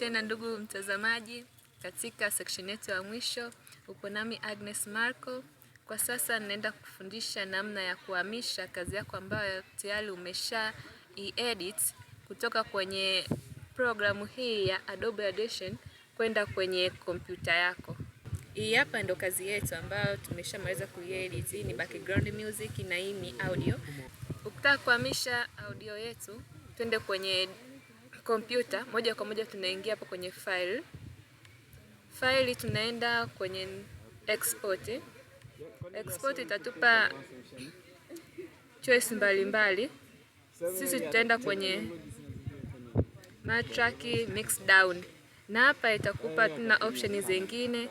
tena ndugu mtazamaji, katika section yetu ya mwisho. Upo nami Agnes Marco. Kwa sasa naenda kufundisha namna ya kuhamisha kazi yako ambayo tayari umesha edit kutoka kwenye programu hii ya Adobe Audition kwenda kwenye kompyuta yako. Hii hapa ndo kazi yetu ambayo tumeshamaliza kuedit. Hii ni background music na hii ni audio. Ukitaka kuhamisha audio yetu, twende kwenye kompyuta, moja kwa moja tunaingia hapo kwenye file, tunaenda kwenye export. Export itatupa choice mbalimbali. Sisi tutaenda kwenye matrack mix down, na hapa itakupa tuna option zingine.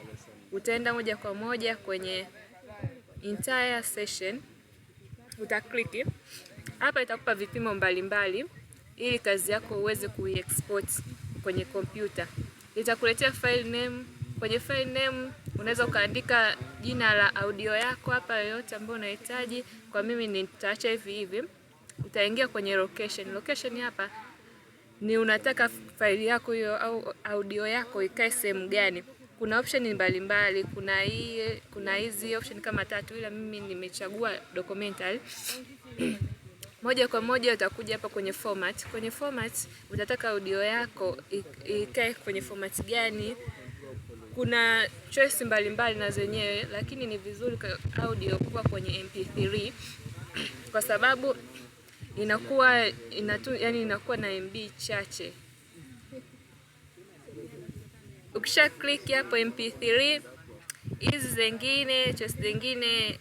Utaenda moja kwa moja kwenye entire session, utaklik hapa, itakupa vipimo mbalimbali ili kazi yako uweze kuiexport kwenye kompyuta. Itakuletea file name. Kwenye file name unaweza ukaandika jina la audio yako hapa yoyote ambayo unahitaji. Kwa mimi nitaacha hivi. Utaingia kwenye location. Location hapa ni unataka file yako hiyo au audio yako ikae sehemu gani. Kuna option mbalimbali, kuna hizi option kama 3, ila mimi nimechagua documentary. Moja kwa moja utakuja hapa kwenye format. Kwenye format utataka audio yako ikae kwenye format gani. Kuna choice mbalimbali na zenyewe, lakini ni vizuri audio kuwa kwenye MP3 kwa sababu inakuwa inakuwa na MB chache. Ukisha click hapo MP3, hizi zingine choice zingine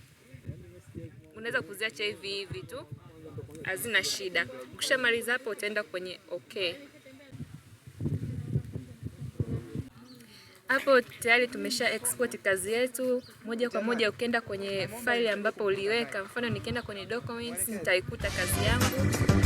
unaweza kuziacha hivi tu, hazina shida. Ukishamaliza hapo utaenda kwenye okay. Hapo tayari tumesha export kazi yetu. Moja kwa moja ukienda kwenye file ambapo uliweka, mfano nikienda kwenye documents nitaikuta kazi yangu.